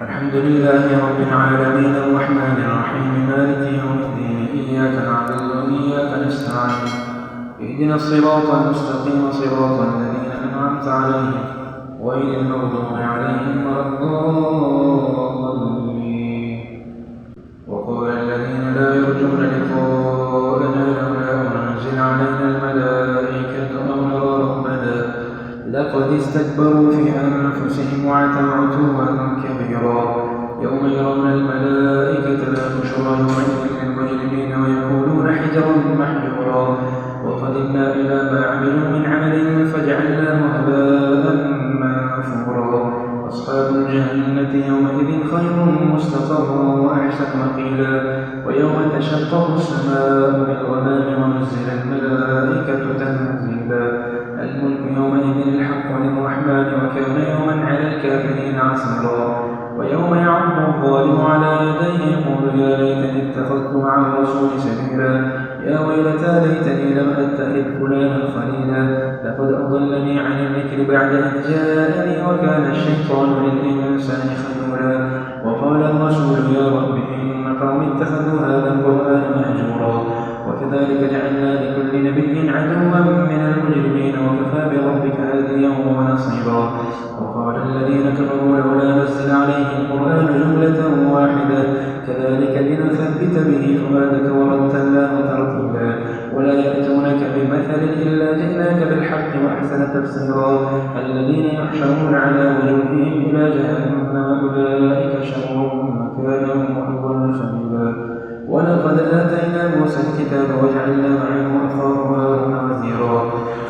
الحمد لله رب العالمين الرحمن الرحيم مالك يوم الدين إياك نعبد وإياك نستعين اهدنا الصراط المستقيم صراط الذين أنعمت عليهم غير المغضوب عليهم ولا الضالين. وقال الذين لا يرجون لقاءنا لولا أنزل علينا الملائكة أو نرى ربنا لقد استكبروا في أنفسهم وعتوا عتوا كبيرا. يوم يرون الملائكة لا بشرى يومئذ للمجرمين ويقولون حجرا محجورا. وقدمنا إلى ما عملوا من عمل فجعلناه هباء منثورا. أصحاب الجنة يومئذ خير مستقرا وأحسن مقيلا. ويوم تشقق السماء بالغمام ونزل الملائكة تنزيلا. الملك يومئذ الحق للرحمن وكان يوما على الكافرين عسيرا. ويوم يعض الظالم على يديه يقول يا ليتني اتخذت مع الرسول سبيلا. يا ويلتى ليتني لم أتخذ فلانا خليلا لقد أضلني عن الذكر بعد إذ جاءني وكان الشيطان للإنسان خذولا. وقال الرسول يا رب إن قومي اتخذوا هذا القرآن مهجورا. وكذلك جعلنا لكل نبي عدوا من المجرمين وكفى بربك هاديا ونصيرا. وقال الذين كفروا لولا نزل عليه القرآن جملة واحدة كذلك لنثبت به فؤادك ورتلناه ترتيلا. ولا يأتونك بمثل إلا جئناك بالحق وأحسن تفسيرا. الذين يحشرون على وجوههم إلى جهنم أولئك شر مكانا وأضل سبيلا. ولقد آتينا موسى الكتاب وجعلنا معه أخاه هارون وزيرا.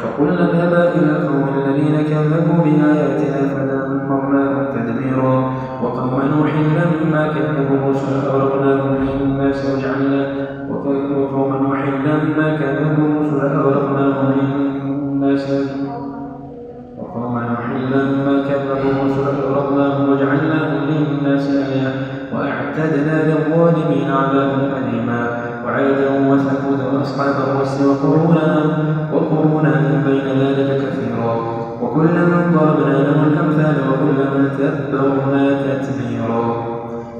فقلنا اذهبا إلى القوم الذين كذبوا بآياتنا فدمرناهم تدميرا. وقوم نوح لما كذبوا الرسل أغرقناهم للناس وجعلنا آية وأعتدنا للظالمين عذابا أليما. وعادا وثمود وأصحاب الرس وقرونا بين ذلك كثيرا. وكلا ضربنا له الأمثال وكلا تبرنا تتبيرا.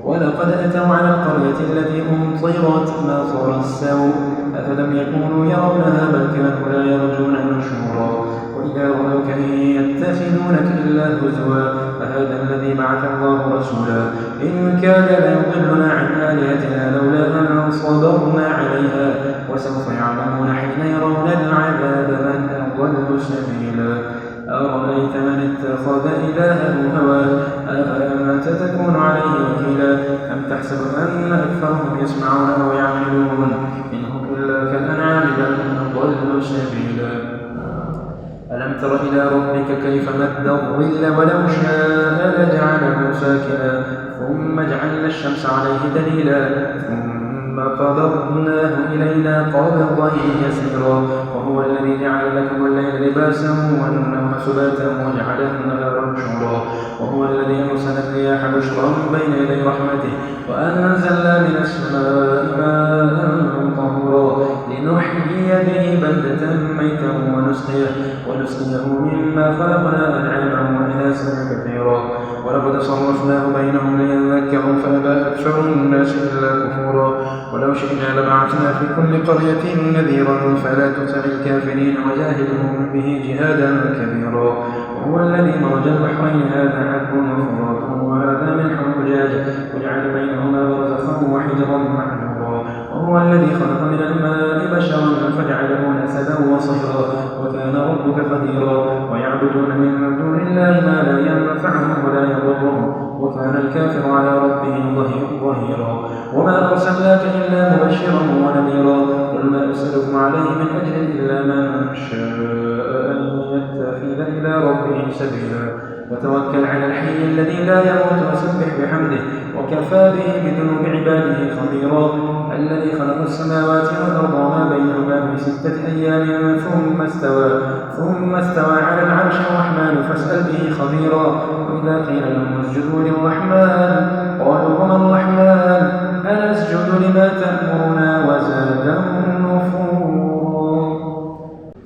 ولقد أتوا على القرية التي أمطرت مطر السوء أفلم يكونوا يرونها بل كانوا لا يرجون نشورا. وإذا رأوك إن يتخذونك إلا هزوا أهذا الذي بعث الله رسولا إن كاد ليضلنا عن آلهتنا لولا أن صبرنا عليها. وسوف يعلمون حين يرون العذاب من أضل سبيلا. أرأيت من اتخذ إلهه هواه أفأنت تكون عليه وكيلا. أم تحسب أن أكثرهم يسمعون أو يعقلون إن هم إلا كالأنعام بل هم أضل سبيلا. ألم تر إلى ربك كيف مد الظل ولو شاء لجعله ساكنا ثم جعلنا الشمس عليه دليلا ثم قبضناه إلينا قبضا يسيرا. وهو الذي جعل لكم الليل لباسا والنوم سباتا وجعل النهار نشورا. وهو الذي أرسل الرياح بشرا بين يدي رحمته وأنزلنا من السماء ماء طهورا لنحيي به بلدة ميتا ونسقيه مما خلقنا أنعاما وإناسا كثيرا. ولقد صرفناه بينهم ليذكروا فأبى أكثر الناس إلا كفورا. ولو شئنا لبعثنا في كل قرية نذيرا فلا تطع الكافرين وجاهدهم به جهادا كبيرا. وهو الذي مرج البحرين هذا عذب فرات وهذا ملح أجاج وجعل بينهما برزخا وحجرا محجورا. وهو الذي خلق من الماء بشرا فجعله نسبا وصهرا وكان ربك قديرا. ويعبدون من دون الله ما لا ينفعهم ولا يضرهم وكان الكافر على ربه ظهيرا. وما أرسلناك إلا مبشرا ونذيرا. قل ما أسألكم عليه من أجر إلا من شاء أن يتخذ إلى ربه سبيلا. وتوكل على الحي الذي لا يموت وسبح بحمده وكفى به بذنوب عباده خبيرا. الذي خلق السماوات والأرض وما بينهما في 6 أيام ثم استوى على العرش الرحمن فاسأل به خبيرا. وإذا قيل لهم اسجدوا للرحمن قالوا وما الرحمن أنسجد لما تأمرنا وزادهم نفورا.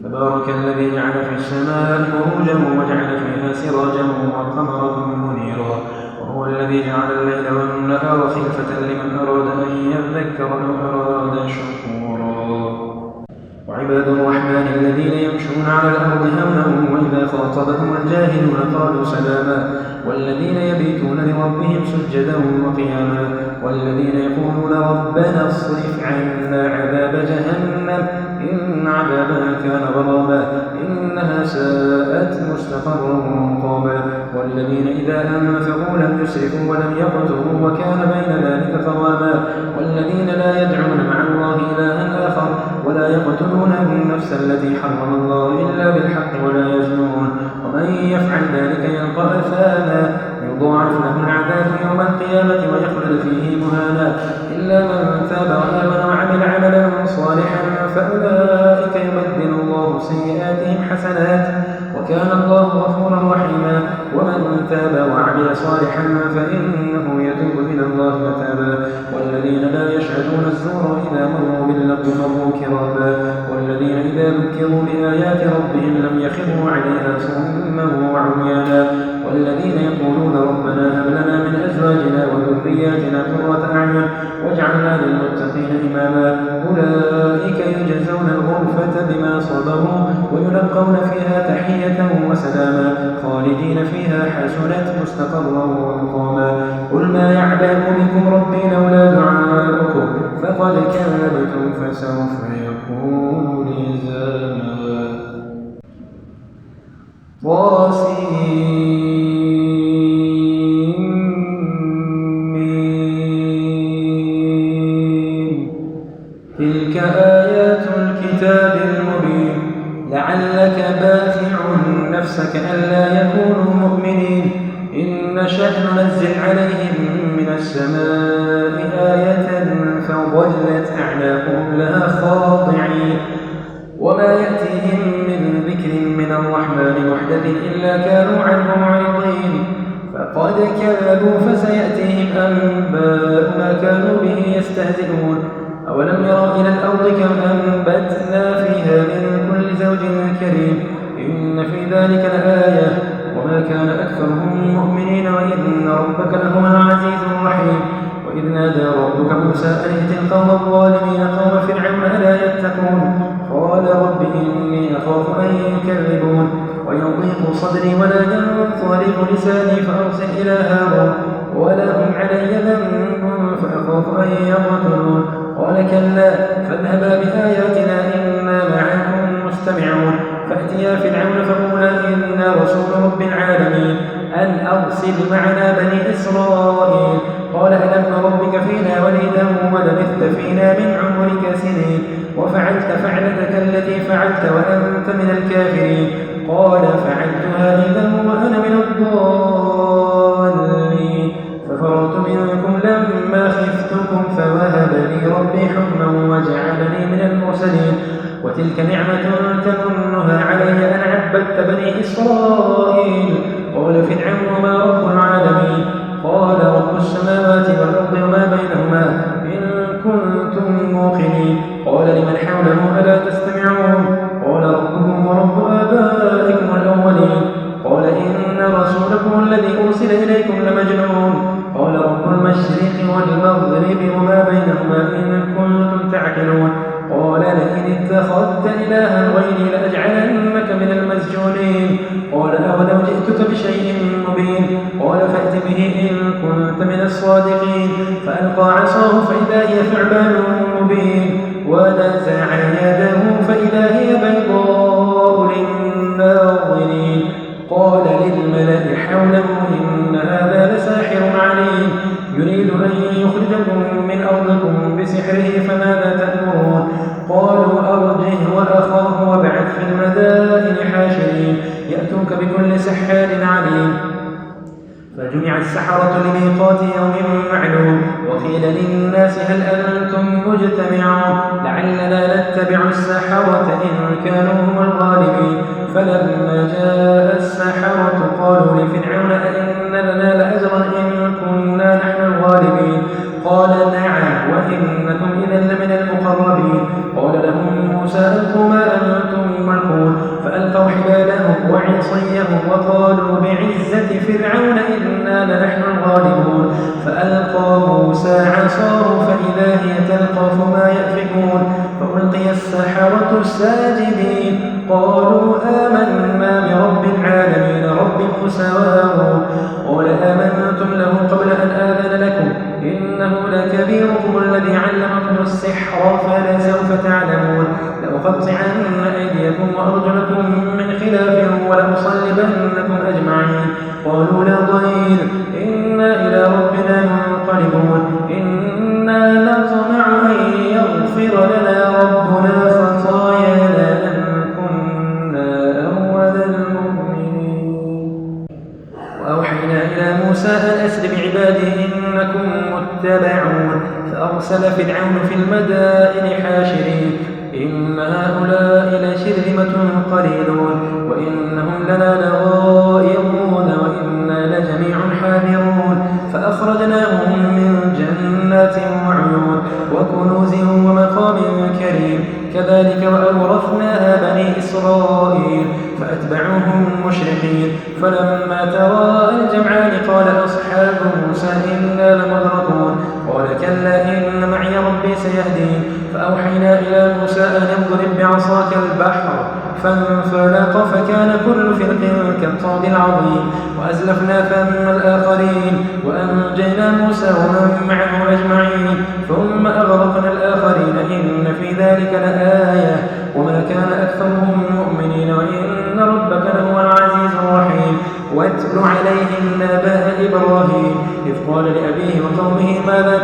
تبارك الذي جعل في السماء بروجا وجعل فيها سراجا وقمرا منيرا. وهو الذي وجعل الليل والنهار خلفة لمن أراد أن يذكر أو أراد شكورا وعباد الرحمن الذين يمشون على الأرض هونا وإذا خاطبهم الجاهلون قالوا سلاما والذين يبيتون لربهم سجدا وقياما والذين يقولون ربنا اصرف عنا عذاب جهنم إن عذابها كان غراما إنها ساءت مستقرا ومقاما والذين إذا أنفقوا لم يسرفوا ولم يقتروا وكان بين ذلك قواما والذين لا يدعون مع الله إلها آخر ولا يقتلون النفس التي حرم الله إلا بالحق ولا يزنون ومن يفعل ذلك يلقى أثاما يضاعف له العذاب يوم القيامة ويخلد فيه مهانا إلا من تاب وآمن وعمل عملا صالحا فأولئك يبدل الله سيئاتهم حسنات وكان الله غفورا رحيما ومن تاب وعمل صالحا فإنه يتوب إلى الله متابا والذين لا يشهدون الزور إذا مروا باللغو مروا كراما والذين إذا ذكروا بآيات ربهم لم يخروا عليها صما وعميانا والذين يقولون ربنا هب لنا من أزواجنا وذرياتنا قرة أعين واجعلنا للمتقين إماما أولئك يجزون الغرفة بما صبروا ويلقون فيها تحية وسلاما خالدين فيها حسنت مستقرا ومقاما قل ما يعبأ بكم ربي لولا دعاؤكم فقد كذبتم فسوف يكون لزاما تلك آيات الكتاب المبين لعلك باخع نفسك ألا يكونوا مؤمنين إن نشأ ننزل عليهم من السماء آية فظلت أعناقهم لها خاضعين وما يأتيهم من ذكر من الرحمن محدث إلا كانوا عنه معرضين فقد كذبوا فسيأتيهم أنباء ما كانوا به يستهزئون أولم يروا إلى الأرض كم أنبتنا فيها من كل زوج كريم إن في ذلك لآية وما كان أكثرهم مؤمنين وإن ربك لهو العزيز الرحيم وإذ نادى ربك موسى أن ائت القوم الظالمين قوم فرعون ألا يتقون قال رب إني أخاف أن يكذبون ويضيق صدري ولا ينطلق لساني فأرسل إلى هارون ولا هم علي ذنب فأخاف أن يقتلون قال كلا فاذهبا بآياتنا إنا معكم مستمعون فأتيا فرعون فقولا إنا رسول رب العالمين أن أرسل معنا بني إسرائيل قال ألم نربك فينا وليدا ولبثت فينا من عمرك سنين وفعلت فعلتك التي فعلت وأنت من الكافرين قال فعلتها إذا وأنا من الضالين ففررت منكم لما خفتكم فوهب لي ربي حكما وجعلني من المرسلين وتلك نعمة تمنها علي أن عبدت بني إسرائيل قال فرعون وما رب العالمين قال رب السماوات والأرض وما بينهما إن كنتم موقنين قال لمن حوله ألا تستمعون قال ربكم ورب آبائكم الأولين قال إن رسولكم الذي أرسل إليكم لمجنون قال رب المشرق والمغرب وما بينهما إن كنتم تعقلون قال لئن اتخذت إلها غيري لأجعلنك من المسجونين قال أولو جئتك بشيء مبين قال فأت به إن كنت من الصادقين فألقى عصاه فإذا هي ثعبان مبين ونزع يده فإذا هي بيضاء للناظرين قال للملأ حوله إن هذا لساحر عليم يريد أن يخرجكم من أرضكم بسحره فماذا تأمرون قالوا أرجه وأخاه وابعث في المدائن حاشرين يأتوك بكل سحار عليم فجمع السحرة لميقات يوم معلوم وقيل للناس هل أنتم مجتمعون لعلنا نتبع السحرة إن كانوا هم الغالبين فلما جاء السحرة قالوا لفرعون أئن لنا لأجرا إن كنا نحن الغالبين قال نعم وإنكم إذا لمن المقربين قال لهم موسى ألقوا ما أنتم ملقون فألقوا حبالهم وعصيهم وقالوا بعزة فرعون إنا لنحن الغالبون الساجدين قالوا آمنا برب العالمين رب موسى وهارون قال آمنتم له قبل أن آذن لكم إنه لكبيركم الذي علمكم السحر فلسوف تعلمون لأقطعن أيديكم وأرجلكم من خلاف ولأصلبنكم أجمعين قالوا لا ضير إنا إلى ربنا منقلبون إنا نطمع أن يغفر لنا ربنا خطايانا أن كنا أول المؤمنين وأوحينا إلى موسى أن أسر بعباده إنكم متبعون فأرسل فرعون في المدائن حاشرين إن هؤلاء لشرذمة قليلون وإنهم لنا لغائظون وإنا لجميع حاذرون فأخرجناهم من جنات وعيون وكنوز ومقام كريم كذلك وأورثناها بني إسرائيل فأتبعوهم مشرقين فلما تراءى الجمعان قال أصحاب موسى إنا لمدركون قال كلا إن معي ربي سيهدين فأوحينا إلى موسى أن اضرب بعصاك البحر فانفلق فكان كل فرق كالطود العظيم وأزلفنا ثم الآخرين وأنجينا موسى ومن معه أجمعين ثم أغرقنا الآخرين إن في ذلك لآية وما كان أكثرهم مؤمنين وإن ربك لهو العزيز الرحيم واتل عليهم نبأ إبراهيم إذ قال لأبيه وقومه ماذا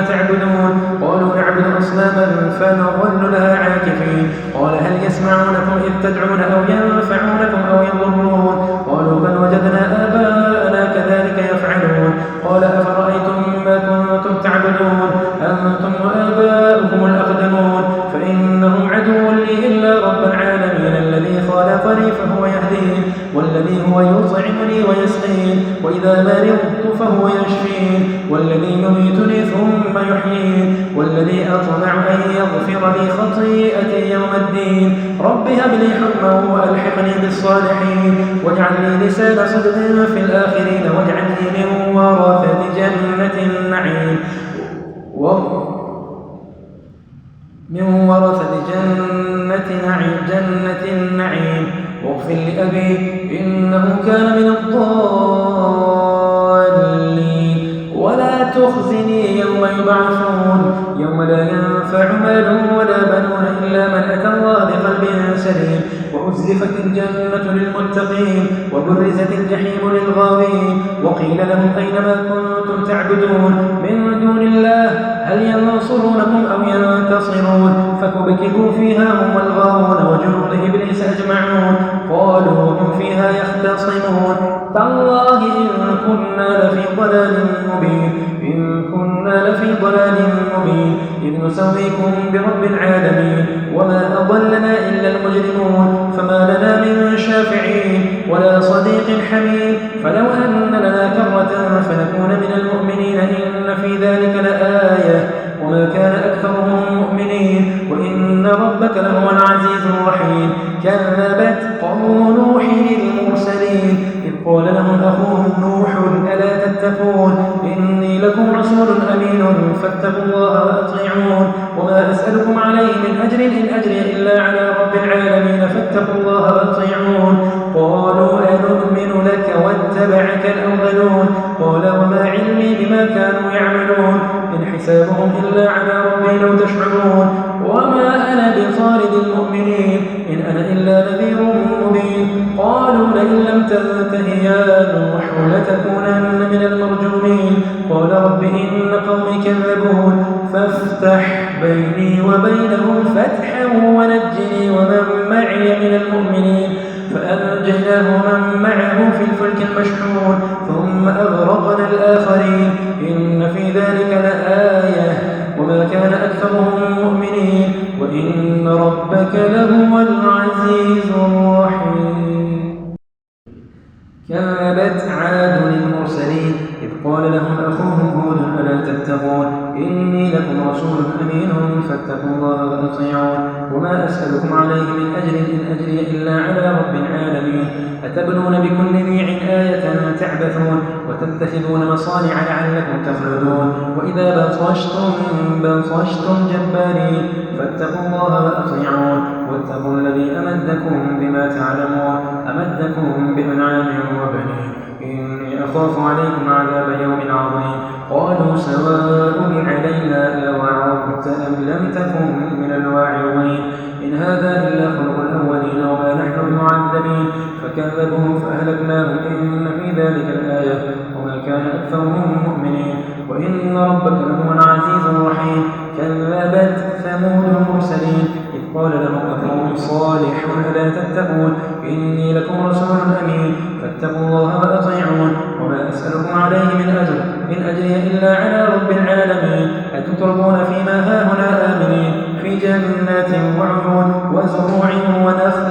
تعبدون قالوا نعبد أصناما فنظل لها عاكفين قال هل يسمعونكم إذ تدعون أو ينفعونكم أو يضرون قالوا بل وجدنا آباءنا كذلك يفعلون قال أفرأيتم ما كنتم تعبدون أنتم وآباؤكم الأقدمون فإنهم عدو لي إلا رب العالمين الذي خلقني فهو يهدين والذي هو يطعمني ويسقين وإذا مرضت فهو يشفين والذي يميتني ثم يحيين والذي أطمع أن يغفر لي خطيئتي يوم الدين رب هب لي حكما وألحقني بالصالحين واجعل لي لسان صدق في الآخرين واجعلني من ورثة جنة النعيم جنة النعيم واغفر لأبي إنه كان من الضالين ولا تخزني يوم يبعثون يوم لا ينفع مال ولا بنون إلا من أتى الله بقلب سليم وأزلفت الجنة للمتقين وبرزت الجحيم للغاوين وقيل لهم أينما كنتم تعبدون من دون الله هل ينصرونكم أو ينتصرون فكبكبوا فيها هم والغاوون وجنود إبليس أجمعون قالوا هم فيها يختصمون تالله إن كنا لفي ضلال مبين إذ نسويكم برب العالمين وما أضلنا إلا المجرمون فما لنا من شافعين ولا صديق حميم فلو أن لنا كرة فنكون من المؤمنين إن في ذلك لآية وما كان أكثرهم مؤمنين وإن ربك لهو العزيز الرحيم كذبت قوم نوح المرسلين إذ قال لهم أخوهم نوح ألا تتقون إني لكم رسول أمين فاتقوا الله وأطيعون وما أسألكم عليه من أجر إن أجري إلا على رب العالمين فاتقوا الله وأطيعون قالوا أنؤمن لك واتبعك الأرذلون قال وما علمي بما كانوا يعملون إن حسابهم إلا على ربي لو تشعرون وما أنا بطارد المؤمنين إن أنا إلا نذير مبين قالوا لئن لم تنته يا نوح لتكونن من المرجومين قال رب إن قومي كذبون فافتح بيني وبينهم فتحا ونجني ومن معي من المؤمنين فأنجيناه ومن معه في الفلك المشحون ثم أغرقنا الآخرين إن في ذلك لآية وما كان أكثرهم مؤمنين وإن ربك لهو العزيز الرحيم كذبت عاد المرسلين إذ قال لهم أخوهم هود ألا تتقون إني لكم رسول أمين فاتقوا الله وأطيعون وما أسألكم عليه من أجر إن أجري إلا على رب العالمين أتبنون بكل ريع آية تعبثون وتتخذون مصانع لعلكم تخلدون وإذا بطشتم جبارين فاتقوا الله وأطيعون واتقوا الذي أمدكم بما تعلمون أمدكم بأنعام وبنين إني أخاف عليكم عذاب يوم عظيم قالوا سواء علينا أوعظت أم لم تكن من الواعظين إن هذا إلا خلق الأولين وما نحن بمعذبين فكذبوه فأهلكناهم إن في ذلك الآية وما كان أكثرهم مؤمنين وإن ربك لهو العزيز الرحيم كذبت ثمود المرسلين إذ قال لهم أخوهم صالح ألا تتقون إني لكم رسول أمين فاتقوا الله وأطيعون وما أسألكم عليه من أجر إن أجري إلا على رب العالمين أتتركون فيما هاهنا آمنين في جنات وعيون وزروع ونخل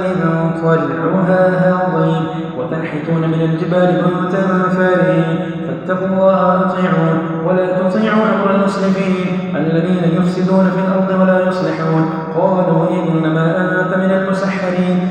طلعها هاضين وتنحتون من الجبال بيوتا فارهين فاتقوا الله وأطيعون ولا تطيعوا أمر المسرفين الذين يفسدون في الأرض ولا يصلحون قالوا إنما أنت من المسحرين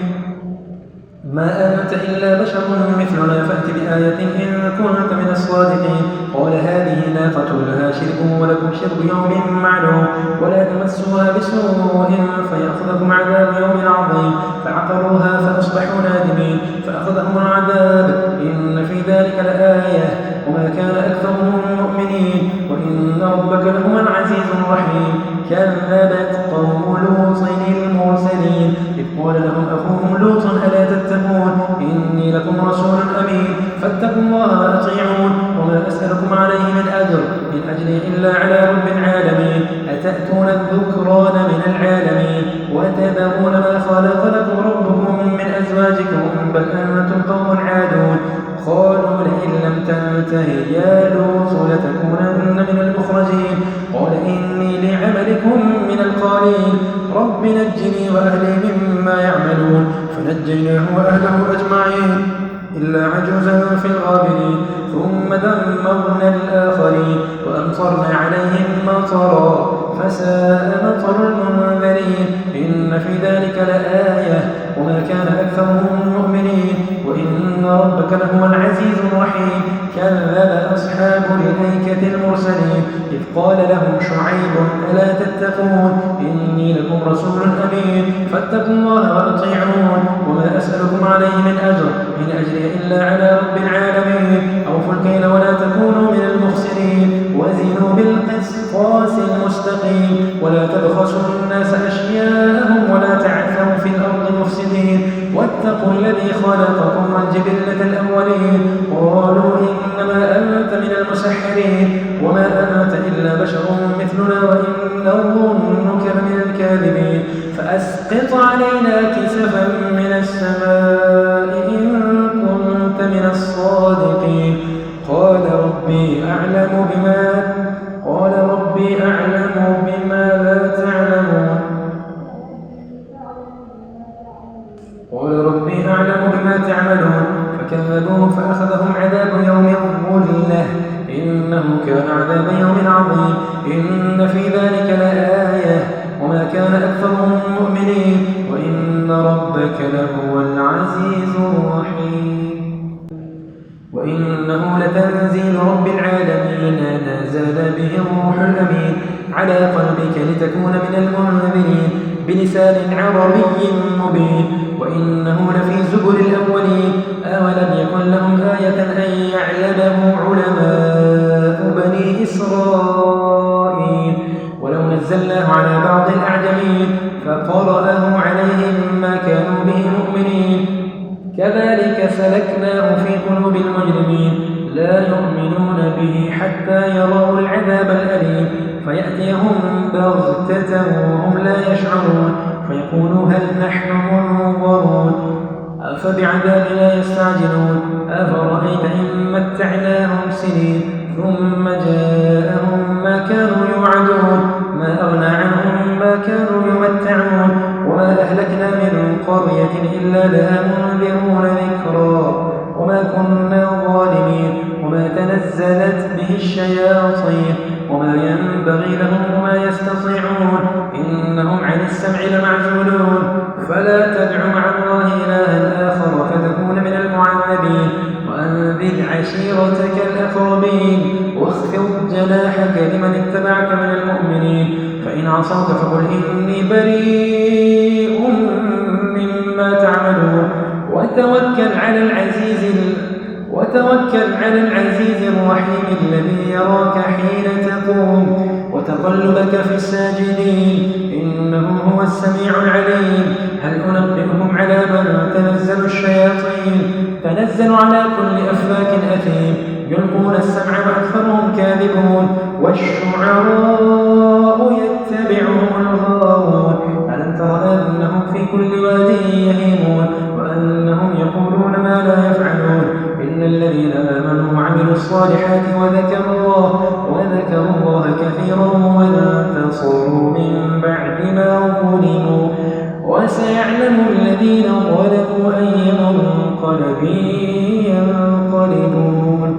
ما أنت إلا بشر مثلنا فأت بآية إن كنت من الصادقين قال هذه ناقة لها شرب ولكم شرب يوم معلوم ولا تمسوها بسوء فيأخذكم عذاب يوم عظيم فعقروها فأصبحوا نادمين فأخذهم العذاب إن في ذلك لآية وما كان أكثرهم مؤمنين وإن ربك لهو العزيز الرحيم كذبت قوم لوط المرسلين إذ قال لهم أخوهم لوط ألا تتقون إني لكم رسول أمين فاتقوا الله وأطيعون وما أسألكم عليه من أجر إن أجري إلا على رب العالمين أتأتون الذكران من العالمين وتذرون ما خلق لكم ربكم من أزواجكم بل أنتم قوم عادون قالوا لئن لم تنته يا لوط لتكونن من المخرجين قال إني لعملكم من القالين رب نجني وأهلي مما يعملون فنجيناه وأهله أجمعين إلا عجوزا في الغابرين ثم دمرنا الآخرين وأمطرنا عليهم مطرا فساء مطر المنذرين إن في ذلك لآية وما كان أكثرهم مؤمنين وإن ربك لهو العزيز الرحيم كذب أصحاب الأيكة المرسلين إذ قال لهم شعيب ألا تتقون إني لكم رسول أمين فاتقوا الله وأطيعون وما أسألكم عليه من أجر إن أجري إلا على رب العالمين أوفوا الكيل ولا تكونوا من المخسرين وزنوا بالقسطاس المستقيم ولا تبخسوا الناس أشياءهم ولا تعثوا في الأرض مفسدين واتقوا الذي خلقكم والجبلة الأولين قالوا إنما أنت من المسحرين وما أنت إلا بشر مثلنا وإن نظنك من الكاذبين فأسقط علينا كسفا من السماء إن كنت من الصادقين قال ربي أعلم بما لا تعلمون قال ربي أعلم بما تعملون فكذبوه فأخذهم عذاب يوم الظلة إنه كان عذاب يوم عظيم إن في ذلك لآية وما كان أكثرهم مؤمنين وإن ربك لهو العزيز الرحيم وإنه لتنزيل رب العالمين نزل به الروح الأمين على قلبك لتكون من المنذرين بلسان عربي مبين وإنه لفي زبر الأولين أولم يكن لهم آية أن يعلمه علماء بني إسرائيل ولو نزلناه على بعض الأعجمين فقرأه عليهم ما كانوا به مؤمنين كذلك سلكناه في قلوب المجرمين لا يؤمنون به حتى يروا العذاب الأليم فيأتيهم بغتة وهم لا يشعرون فيقولوا هل نحن منظرون أفبعذابنا يستعجلون أفرأيت إن متعناهم سنين ثم جاءهم ما كانوا يوعدون ما أغنى عنهم ما كانوا يمتعون وما أهلكنا من قرية إلا لها منذرون ذكرا وما كنا ظالمين وما تنزلت به الشياطين وما ينبغي لهم وما يستطيعون إنهم عن السمع لمعزولون فلا تدع مع الله إلها آخر فتكون من المعذبين وأنذر وأنذر عشيرتك الأقربين واخفض جناحك لمن اتبعك من المؤمنين فإن عصوك فقل إني بريء مما تعملون وتوكل على العزيز الرحيم الذي يراك حين تقوم وتقلبك في الساجدين إنه هو السميع العليم هل أنبئهم على من تنزل الشياطين تنزل على كل أفاك أثيم يلقون السمع وأكثرهم كاذبون والشعراء يتبعهم الغاوون ألم تر أنهم في كل واد يهيمون وأنهم يقولون ما لا يفعلون إن الذين آمنوا وعملوا الصالحات وذكروا الله كثيرا وانتصروا من بعد ما ظلموا وسيعلم الذين ظلموا أي منقلب ينقلبون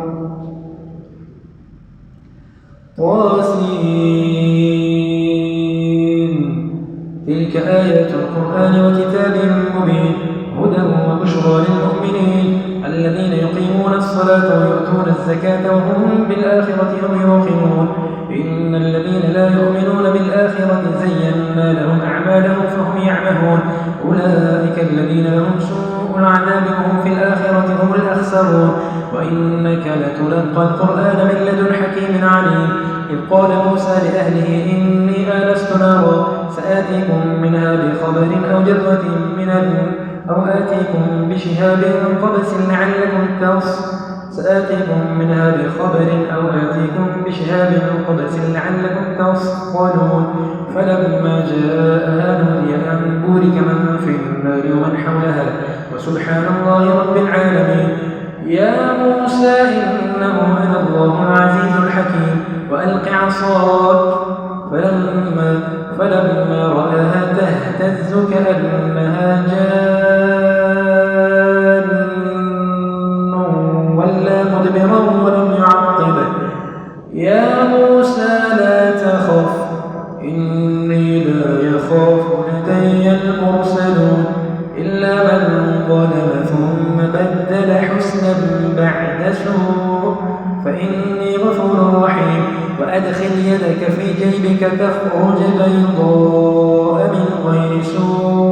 تلك آيات القرآن وكتاب مبين هدى وبشرى للمؤمنين الذين يقيمون الصلاة ويؤتون الزكاة وهم بالآخرة هم يوقنون إن الذين لا يؤمنون بالآخرة زينا لهم أعمالهم فهم يعمهون أولئك الذين لهم سوء العذاب وهم في الآخرة هم الأخسرون وإنك لتلقى القرآن من لدن حكيم عليم إذ قال موسى لأهله إني آنست نارا سآتيكم منها بخبر أو جذوة أو آتيكم بشهاب قبس لعلكم تصطلون فلما جاءها نودي أن بورك من في النار ومن حولها وسبحان الله رب العالمين يا موسى إنه أنا الله العزيز الحكيم وألق عصاك فلما رآها تهتز كأنها جان ولا مدبرا ولم يعقب يا موسى لا تخف إني لا يخاف لدي المرسلون إلا من ظلم ثم بدل حسنا بعد سوء فإني غفور رحيم وأدخل يدك في جيبك تخرج بيضاء من غير سوء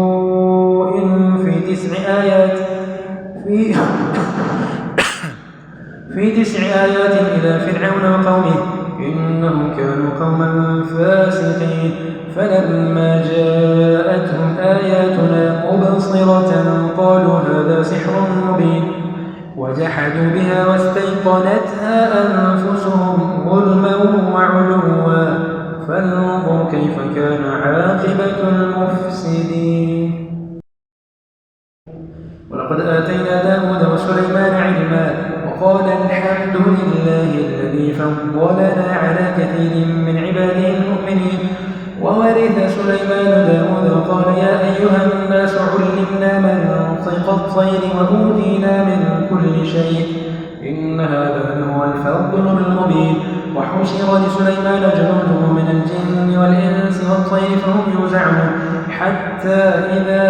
في 9 آيات إلى فرعون وقومه إنهم كانوا قوما فاسقين فلما جاءتهم آياتنا مبصرة قالوا هذا سحر مبين وجحدوا بها واستيقنتها أنفسهم ظلما وعلوا فانظر كيف كان عاقبة المفسدين ولقد آتينا داود وسليمان علما وقال الحمد لله الذي فضلنا على كثير من عباده المؤمنين وورث سليمان داود وقال يا أيها الناس علمنا منطق الطير وأوتينا من كل شيء إن هذا لهو الفضل المبين وحشر لسليمان جنوده من الجن والإنس والطير فهم يوزعون حتى إذا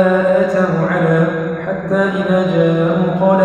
جاءوا قال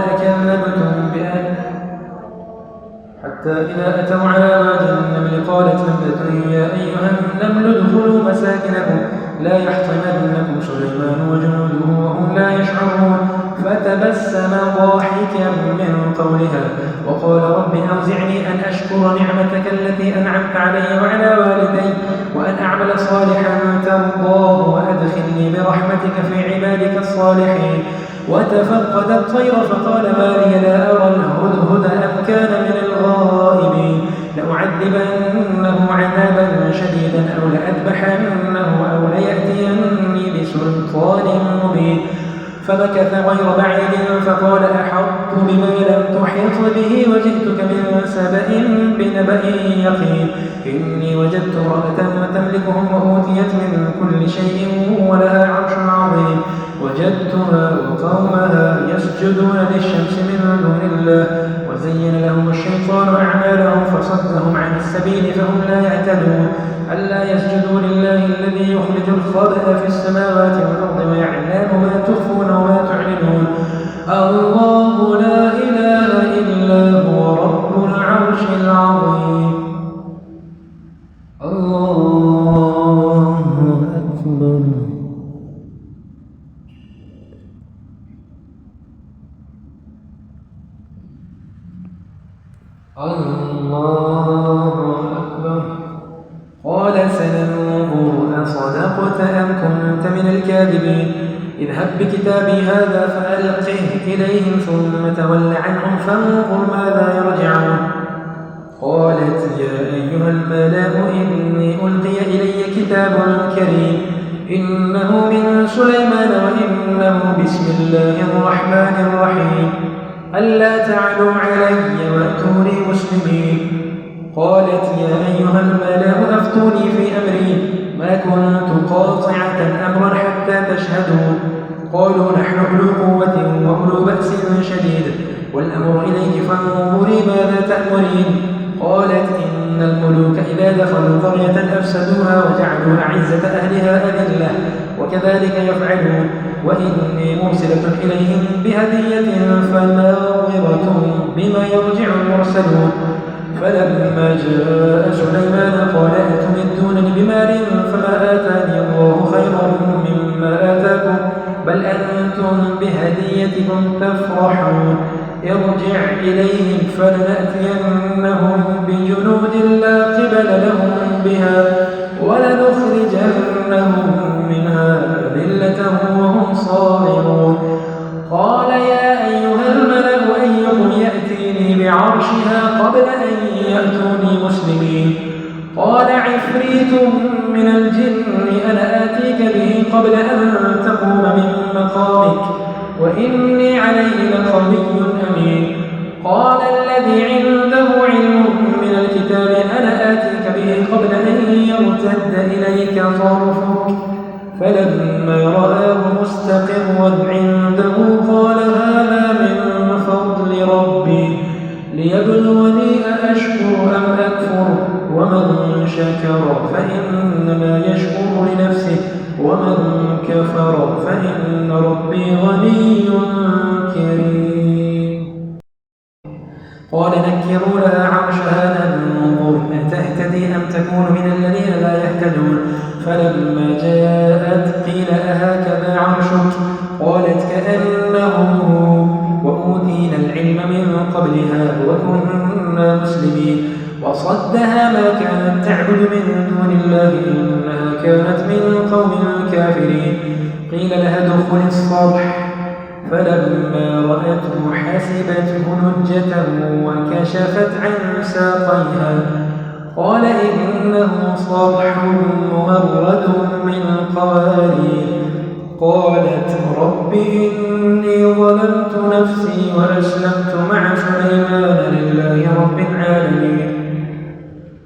حتى إذا أتوا على واد النمل قالت نملة يا أيها النمل ادخلوا مساكنكم لا يحطمنكم سليمان وجنوده وهم لا يشعرون فتبسم ضاحكا من قولها وقال رب أوزعني أن أشكر نعمتك التي أنعمت علي وعلى والدي وأن أعمل صالحا ترضاه وأدخلني برحمتك في عبادك الصالحين وتفقد الطير فقال ما لي لا أرى الهدهد أم كان من الغائبين لأعذبنه عذابا شديدا أو لأذبحنه أو ليأتيني بسلطان مبين فمكث غير بعيد فقال أحطت بما لم تحط به وجئتك من سبأ بنبأ يقين إني وجدت امرأة تملكهم وأوتيت من كل شيء ولها عرش عظيم وجدتها وقومها يسجدون للشمس من دون الله وزين لهم الشيطان أعمالهم فصدهم عن السبيل فهم لا يهتدون ألا يسجدوا لله الذي يخرج الخبأ في السماوات والأرض ويعلم ما تخفون وما تعلنون الله لا إله إلا العظيم. الله أكبر. الله أكبر. قال سننظر أصدقت أم كنت من الكاذبين اذهب بكتابي هذا فألقه إليهم ثم تول عنهم فانظر ماذا يرجعون. قالت يا أيها الملأ إني ألقي إلي كتاب كريم إنه من سليمان وإنه بسم الله الرحمن الرحيم ألا تعلوا علي وأتوني مسلمين. قالت يا أيها الملأ أفتوني في أمري ما كنت قاطعة أمرا حتى تشهدون. قالوا نحن أولو قوة وأولو بأس شديد والأمر إليك فانظري ماذا تأمرين. قالت إن الملوك إذا دخلوا قرية أفسدوها وجعلوا أعزة أهلها أذلة وكذلك يفعلون وإني مرسلة إليهم بهدية فناظرة بما يرجع المرسلون. فلما جاء سليمان قال أتمدونني بمال فما آتاني الله خيرا مما آتاكم بل أنتم بهديتكم تفرحون. ارجع إليهم فلنأتينهم بجنود لا قبل لهم بها ولنخرجنهم منها أذلة وهم صاغرون. قال يا أيها الملأ أيكم يأتيني بعرشها قبل أن يأتوني مسلمين. قال عفريت من الجن أنا آتيك به قبل أن تقوم من مقامك وإني عليه لقوي أمين. قال الذي عنده علم من الكتاب أنا آتيك به قبل أن يرتد إليك طرفك فلما رآه مستقرا عنده قال هذا من فضل ربي ليبلوني أأشكر أم أكفر ومن شكر فإنما يشكر لنفسه ومن كفر فإن ربي غني كريم. قال نكروا لها عرشها ننظر أتهتدي أم تكون من الذين لا يهتدون. فلما جاءت قيل أهكذا عرشك قالت كأنه وأوتينا العلم من قبلها وكنا مسلمين. وصدها ما كانت تعبد من دون الله إنها كانت من قوم كافرين. قيل لها ادخل الصرح فلما رأته حسبته لجة وكشفت عن ساقيها قال إنه صرح ممرد من قوارير. قالت رب إني ظلمت نفسي وأسلمت مع سليمان لله رب العالمين.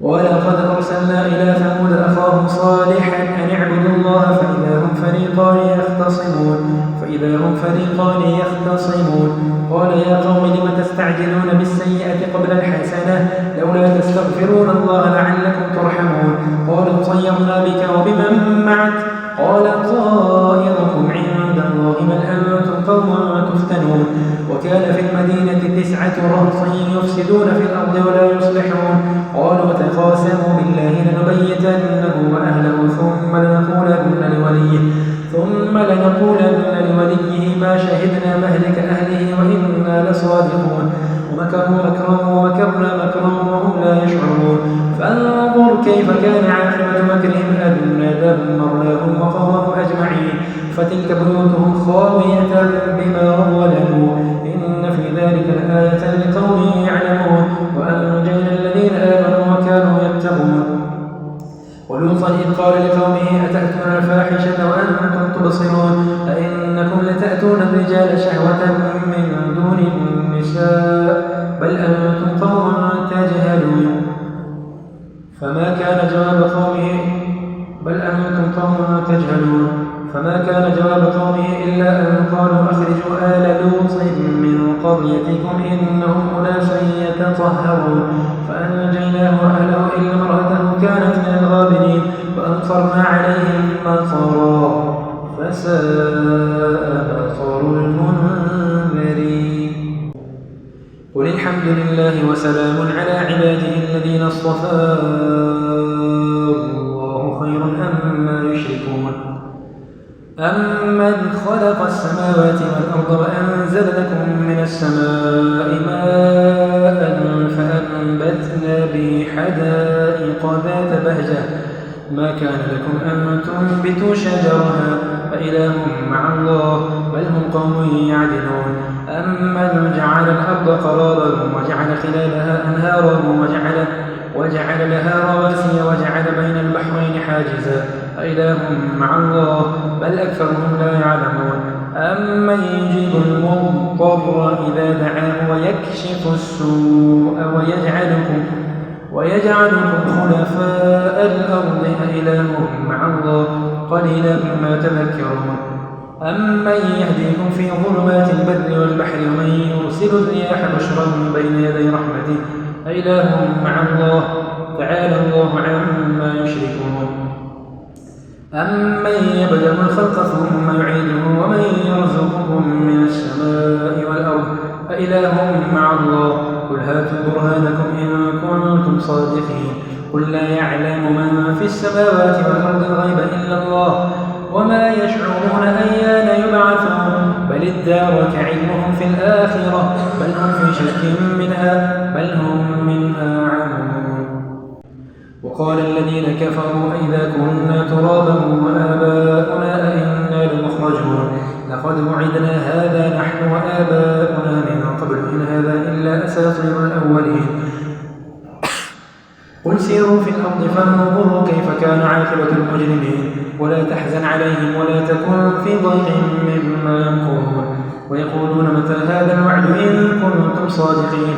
ولقد أرسلنا إلى ثمود أخاهم صالحا أن اعبدوا الله فإذا هم فريقان يختصمون. قال يا قوم لم تستعجلون بالسيئة قبل الحسنة لولا تستغفرون الله لعلكم ترحمون. قالوا طيرنا بك وبمن معك قال طائركم عند الله بل أنتم قوم تفتنون. وكان في المدينة 9 رهط يفسدون في الأرض ولا يصلحون. قالوا تقاسموا بالله لنبيتنه وأهله ثم لنقولن لوليه ما شهدنا مهلك أهله وإنا لصادقون. ومكروا مكرا ومكرنا مكرا وهم لا يشعرون. فانظر كيف كان عاقبة مكرهم أنا دمرناهم وقومهم أجمعين فتلك بيوتهم خاوية بما ظلموا إن في ذلك لآية لقوم يعلمون. وأنجينا الذين آمنوا وكانوا يتقون. ولوطا إذ قال لقومه أتأتون الفاحشة وأنتم تبصرون أئنكم لتأتون الرجال شهوة من دون النساء بل أنتم قوم تجهلون. فما كان جواب قومه إلا أن قالوا أخرجوا آل لوط من قريتكم إنهم أناس يتطهرون. فأنجيناه وأهله إلا امرأته كانت من الغابرين وأمطرنا عليهم مطرا فساء مطر المنذرين. قل الحمد لله وسلام على عباده الذين اصطفى الله خير أما يشركون أمن خلق السماوات والأرض وأنزل لكم من السماء ماء فأنبتنا به حدائق ذات بهجة ما كان لكم أن تنبتوا شجرها فإله مع الله بل هم قوم يعدلون أمن جعل الأرض قرارا وجعل خلالها أنهارا وجعل لها رواسي وجعل بين البحرين حاجزا فإله مع الله بل أكثرهم لا يعلمون أمن يجيب المضطر إذا دعاه ويكشف السوء ويجعلكم خلفاء الأرض أإله مع الله قليلا ما تذكرون أمن يهديكم في ظلمات البر والبحر ومن يرسل الرياح بشرا بين يدي رحمته أإله مع الله تعالى الله عما يشركون أمن يبدأ الخلق ثم يعيده ومن يرزقكم من السماء والأرض أإله مع الله قل هاتوا برهانكم إن كنتم صادقين قل لا يعلم من في السماوات والأرض الغيب إلا الله وما يشعرون أيان يبعثون بل ادارك علمهم في الآخرة بل هم في شك منها بل هم منها عمون وقال الذين كفروا أئذا كنا ترابا وآباؤنا أئنا لمخرجون لقد وعدنا هذا نحن وآباؤنا من قبل إن هذا إلا أساطير الأولين قل سيروا في الأرض فانظروا كيف كان عاقبة المجرمين ولا تحزن عليهم ولا تكن في ضيق مما يمكرون ويقولون متى هذا الوعد إن كنتم صادقين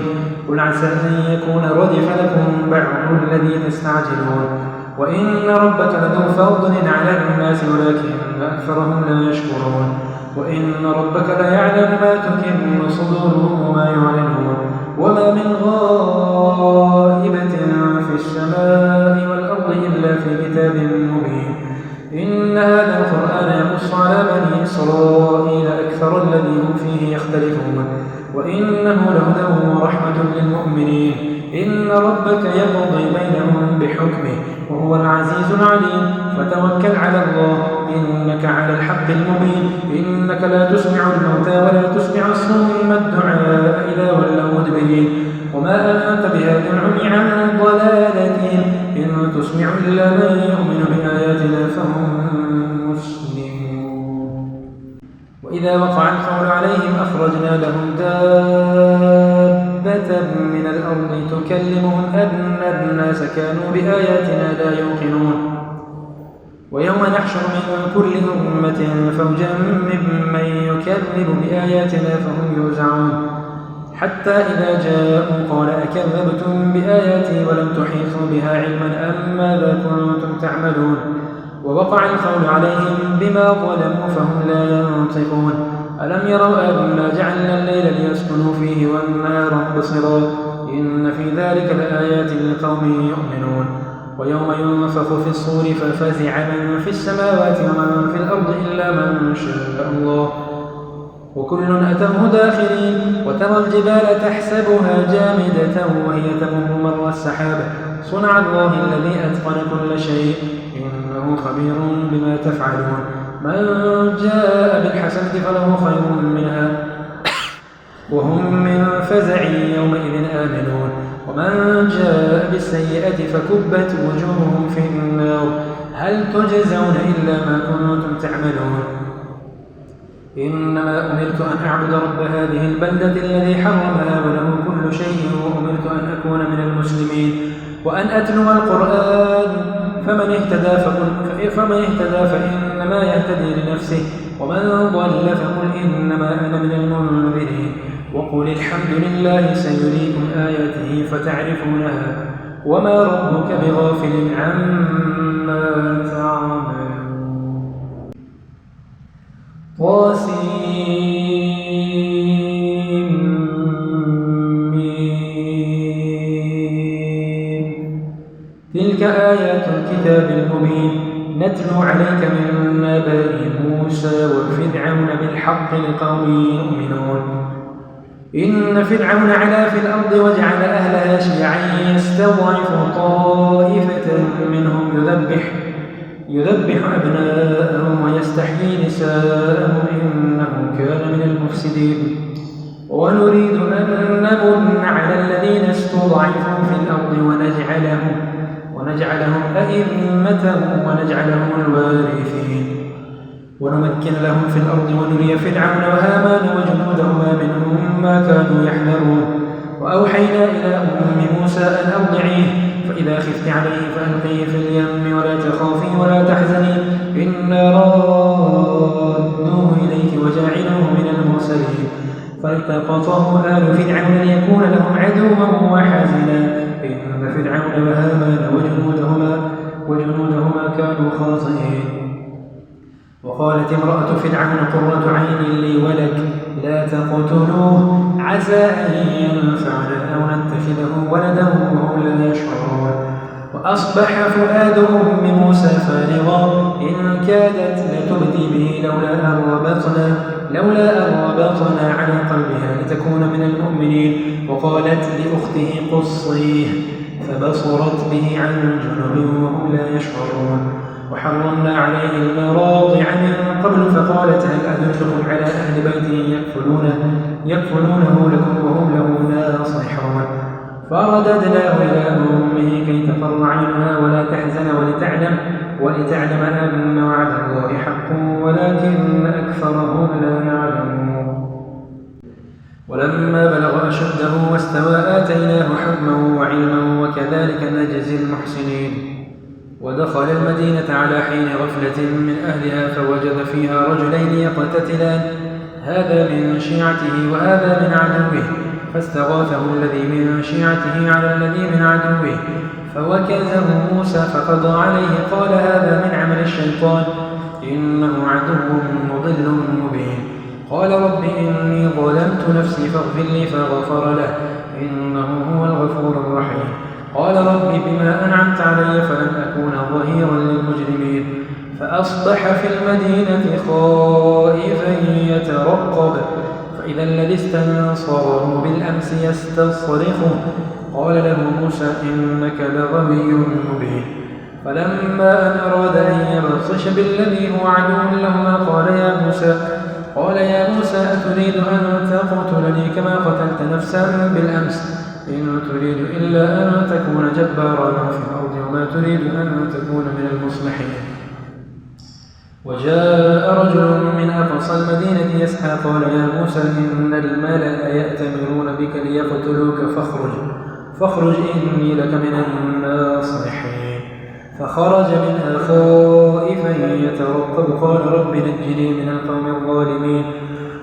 قل عسى أن يكون ردف لكم بعض الذي تستعجلون وإن ربك لذو فضل على الناس ولكن أكثرهم لا يشكرون وإن ربك ليعلم ما تكن صدورهم وما يعلنون وما من غائبة في السماء والأرض إلا في كتاب مبين إن هذا القرآن يقص على بني إسرائيل أكثر الذي هم فيه يختلفون وإنه لهدى ورحمة للمؤمنين إن ربك يقضي بينهم بحكمه وهو العزيز العليم فتوكل على الله إنك على الحق المبين إنك لا تسمع الموتى ولا تسمع الصم الدعاء إذا ولوا مدبرين وما أنت بهاد العمي عن ضلالتهم إن تسمع إلا من يؤمن بآياتنا فهم مسلمون وإذا وقع القول عليهم أخرجنا لهم دابة من الأرض تكلمهم أن الناس كانوا بآياتنا لا يوقنون ويوم نحشر من كل أمة فوجا ممن يكذب بآياتنا فهم يوزعون حتى إذا جاءوا قال أكذبتم بآياتي ولم تحيطوا بها علما أم ماذا كنتم تعملون ووقع القول عليهم بما ظلموا فهم لا ينطقون ألم يروا أنا جعلنا الليل ليسكنوا فيه والنهار مبصرا إن في ذلك لآيات لقوم يؤمنون ويوم ينفخ في الصور ففزع من في السماوات ومن في الأرض إلا من شاء الله وكل أتوه داخرين وترى الجبال تحسبها جامدة وهي تمر مر السحاب صنع الله الذي أتقن كل شيء إنه خبير بما تفعلون من جاء بالحسنة فله خير منها وهم من فزع يومئذ آمنون ومن جاء بالسيئة فكبت وجوههم في النار هل تجزون إلا ما كنتم تعملون إنما أمرت أن أعبد رب هذه البلدة الذي حرمها وله كل شيء وأمرت أن أكون من المسلمين وأن أتلو القرآن فمن اهتدى فإنما يهتدي لنفسه ومن ضل فقل إنما أنا من المنذرين وقل الحمد لله سيريكم آياته فتعرفونها وما ربك بغافل عما تعملون تلك آيات الكتاب المبين نتلو عليك من نبأ موسى وفرعون بالحق لقوم يؤمنون إن فرعون علا في الأرض وجعل أهلها شيعا يستضعف طائفة منهم يذبح أبناءهم ويستحيي نساءهم إنه كان من المفسدين ونريد أن نمن على الذين استضعفوا في الأرض ونجعلهم أئمة ونجعلهم الوارثين ونمكن لهم في الأرض ونري فرعون وهامان وجنودهما منهم ما كانوا يحذرون وأوحينا إلى أم موسى أن أرضعيه فإذا خفت عليه فألقيه في اليم ولا تخافي ولا تحزني إنا رادوه إليك وجاعلوه من المرسلين فالتقطه آل فرعون ليكون لهم عدوا وحزنا إن فرعون وهامان وجنودهما كانوا خاطئين وقالت امرأة فرعون قرة عين لي ولك لا تقتلوه عسى أن ينفعنا أو نتخذه ولدا وهم لا يشعرون وأصبح فؤاد أم موسى فارغا إن كادت لتبدي به لولا أن ربطنا على قلبها لتكون من المؤمنين وقالت لأخته قصيه فبصرت به عن جنب وهم لا يشعرون وحرمنا عليه المراضع من قبل فقالت هل أدلكم على أهل بيت يكفلونه لكم وهم له ناصحون فرددناه إلى أمه كي تقر عينها ولا تحزن ولتعلم أن وعد الله حق ولكن أكثرهم لا يعلمون ولما بلغ أشده واستوى آتيناه حكما وعلما وكذلك نجزي المحسنين ودخل المدينة على حين غفلة من أهلها فوجد فيها رجلين يقتتلان هذا من شيعته وهذا من عدوه فاستغاثه الذي من شيعته على الذي من عدوه فوكزه موسى فقضى عليه قال هذا من عمل الشيطان إنه عدو مضل مبين قال رب إني ظلمت نفسي فاغفر لي فغفر له إنه هو الغفور الرحيم قال رب بما أنعمت علي فلن أكون ظهيرا للمجرمين فأصبح في المدينة خائفا يترقب فإذا الذي استنصره بالأمس يستصرخه قال له موسى إنك لغوي مبين فلما أن أراد أن يبطش بالذي هو عدو لهما قال يا موسى أتريد أن تقتلني كما قتلت نفسا بالأمس إن تريد إلا أن تكون جبارا في الأرض وما تريد أن تكون من المصلحين وجاء رجل من أقصى المدينة يسعى قال يا موسى إن الملأ يأتمرون بك ليقتلوك فاخرج إني لك من الناصحين فخرج منها خائفا يترقب قال رب نجني من القوم الظالمين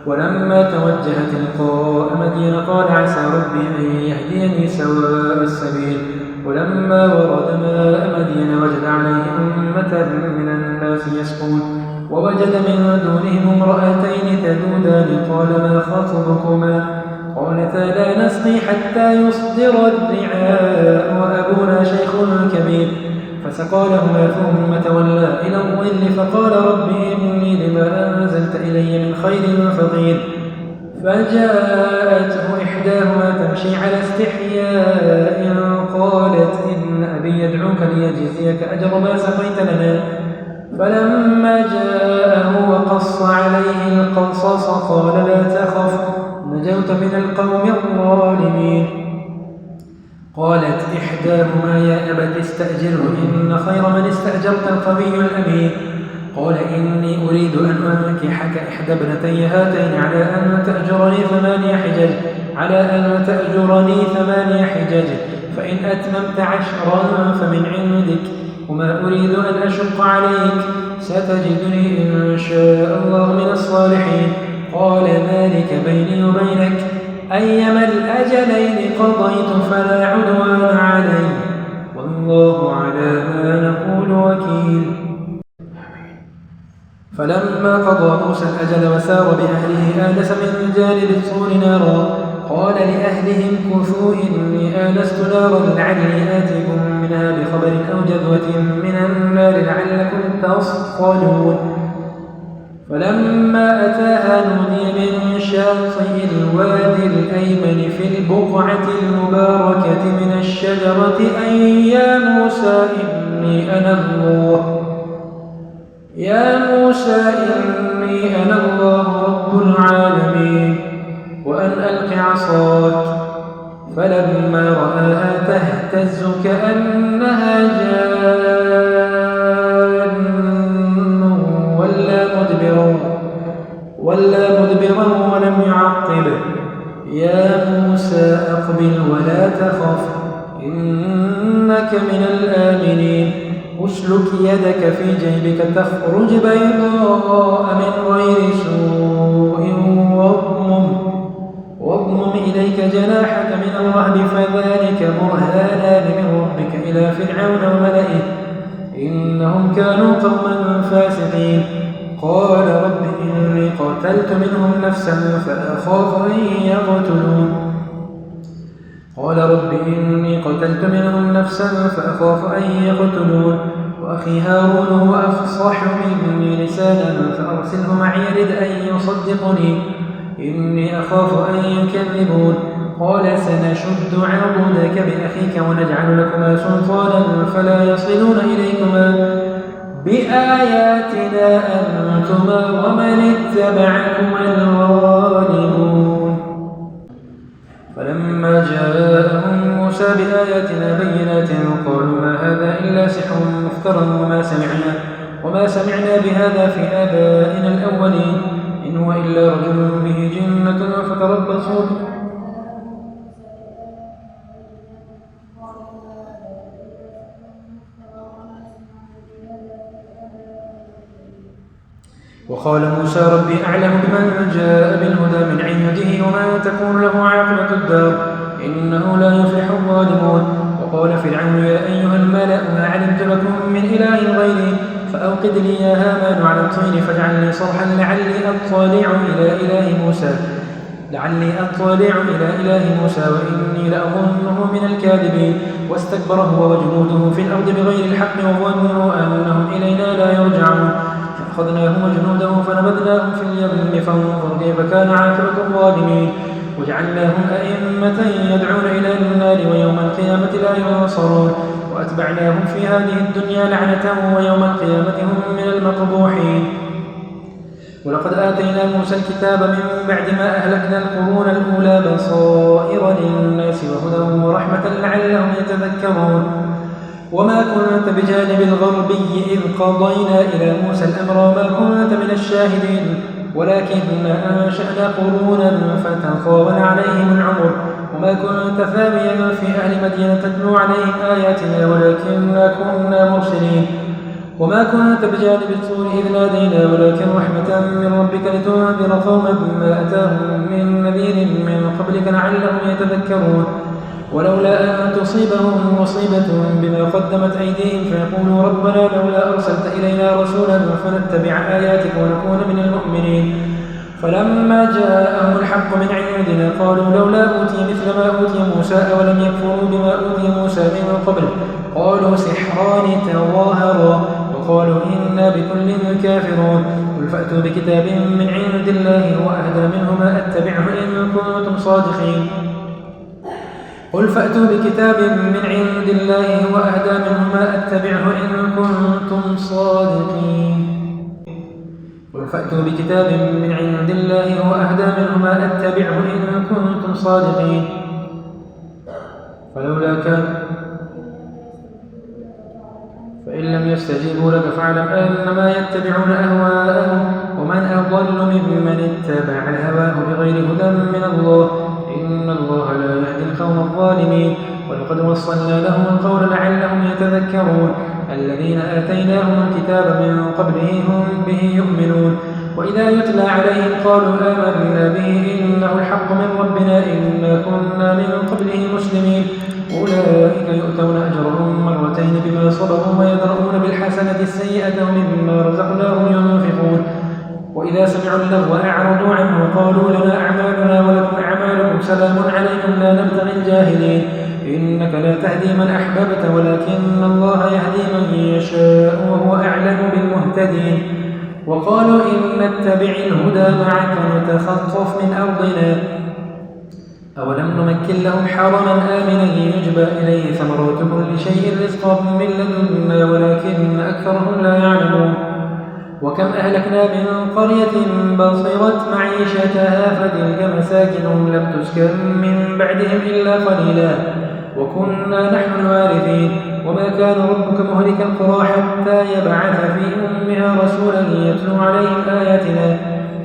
ولما توجه تلقاء مدين قال عسى ربي أن يهديني سواء السبيل ولما ورد ماء مدين وجد عليه أمة من الناس يسقون ووجد من دونهم امرأتين تذودان قال ما خطبكما قالتا لا نسقي حتى يصدر الرعاء وأبونا شيخ كبير فسقى لهما ثم تولى إلى الظل فقال رب إني لما أنزلت إلي من خير فقير فجاءته إحداهما تمشي على استحياء قالت إن أبي يدعوك ليجزيك أجر ما سقيت لنا فلما جاءه وقص عليه القصص قال لا تخف نجوت من القوم الظالمين قالت إحداهما يا أبت استأجره إن خير من استأجرت القوي الأمين قال إني أريد أن أنكحك إحدى ابنتي هاتين على أن تأجرني 8 حجج فإن أتممت 10 فمن عندك وما أريد أن أشق عليك ستجدني إن شاء الله من الصالحين قال ذلك بيني وبينك أيما الأجلين قضيت فلا عدوان علي والله على ما نقول وكيل فلما قضى موسى الأجل وسار بأهله آنس من جانب الطور نارا قال لأهلهم كثوا إني آنست نارا لعلي آتيكم منها بخبر أو جذوة من النار لعلكم تصطلون فلما أتاها نودي من شاطئ الوادي الأيمن في البقعة المباركة من الشجرة أن يا موسى إني أنا الله رب العالمين وأن ألق عصاك. فلما رآها تهتز كأنها جان ولا مدبرا ولم يعقب. يا موسى أقبل ولا تخف إنك من الآمنين. أسلك يدك في جيبك تخرج بيضاء من غير سوء واضمم إليك جناحك من الرهب فذلك برهانان من ربك إلى فرعون وملئه إنهم كانوا قوما فاسقين. قال رب إني قتلت منهم نفسا فأخاف أن يقتلون وأخي هارون هو أفصح مني لسانا فأرسله معي يرد أن يصدقني إني أخاف أن يكذبون. قال سنشد عضدك بأخيك ونجعل لكما سلطانا فلا يصلون إليكما بآياتنا أنتما ومن اتبعكما الغالبون. فلما جاءهم موسى بآياتنا بينات قالوا ما هذا إلا سحر مفترى وما سمعنا بهذا في آبائنا الأولين إن هو إلا رجل به جنة فتربصوا. وقال موسى ربي أعلم بمن جاء بالهدى من عنده وما تكون له عاقبة الدار إنه لا يفلح الظالمون. وقال فرعون يا أيها الملأ ما علمت لكم من إله غيري فأوقد لي يا هامان على الطين فاجعل لي صرحا لعلي أطلع إلى إله موسى وإني لأظنه من الكاذبين. واستكبر هو وجنوده في الأرض بغير الحق وظنوا أنهم إلينا لا يرجعون فأخذناهم وجنوده فنبذناهم في اليم فانظر كيف كان عاقبة الظالمين. وجعلناهم أئمة يدعون إلى النار ويوم القيامة لا ينصرون. وأتبعناهم في هذه الدنيا لعنة ويوم القيامة هم من المقبوحين. ولقد آتينا موسى الكتاب من بعد ما أهلكنا القرون الأولى بصائر للناس وهدى ورحمة لعلهم يتذكرون. وما كنت بجانب الغربي إذ قضينا إلى موسى الأمر وما كنت من الشاهدين ولكن أنشأنا قرونا فتطاول عليهم العمر. وما كنت ثاويا في أهل مدين تتلو عليهم آياتنا ولكننا كنا مرسلين. وما كنت بجانب الطور إذ نادينا ولكن رحمة من ربك لتنذر قوما ما أتاهم من نذير من قبلك لعلهم يتذكرون. ولولا أن تصيبهم مصيبة بما قدمت أيديهم فيقولوا ربنا لولا أرسلت إلينا رسولا فنتبع آياتك ونكون من المؤمنين. فلما جاءهم الحق من عندنا قالوا لولا أوتي مثل ما أوتي موسى أولم يكفروا بما أوتي موسى من قبل قالوا سحران تظاهرا وقالوا إنا بكل كافرون. قل فأتوا بكتاب من عند الله هو أهدى منهما أتبعه إن كنتم صادقين. قل فأتوا بكتاب من عند الله هو أهدى منهما أتبعه إن كنتم صادقين. قل فأتوا بكتاب من عند الله هو أهدى منهما أتبعه إن كنتم صادقين. فلولا كان فإن لم يستجيبوا لك فاعلم أنما يتبعون أهواءهم ومن أضل ممن اتبع هواه بغير هدى من الله إن الله لا يهدي القوم الظالمين. ولقد وصلنا لهم القول لعلهم يتذكرون. الذين آتيناهم الكتاب من قبله هم به يؤمنون. وإذا يتلى عليهم قالوا آمنا به إنه الحق من ربنا إنا كنا من قبله مسلمين. أولئك يؤتون أجرهم مرتين بما صبروا ويدرؤون بالحسنة السيئة ومما رزقناهم ينفقون. وإذا سمعوا اللغو أعرضوا عنه وقالوا لنا أعمالنا ولكم أعمالكم سلام عليكم لا نبتغي الجاهلين. إنك لا تهدي من أحببت ولكن الله يهدي من يشاء وهو أعلم بالمهتدين. وقالوا إن نتبع الهدى معك نتخطف من أرضنا أولم نمكن لهم حرما آمنا يجبى إليه ثمرات كل شيء رزقا من لدنا ولكن أكثرهم لا يعلمون وكم أهلكنا من قرية بصرت معيشتها فتلك مساكنهم لم تسكن من بعدهم إلا قليلا وكنا نحن الوارثين وما كان ربك مهلك القرى حتى يبعث في أمها رسولا يتلو عليهم آياتنا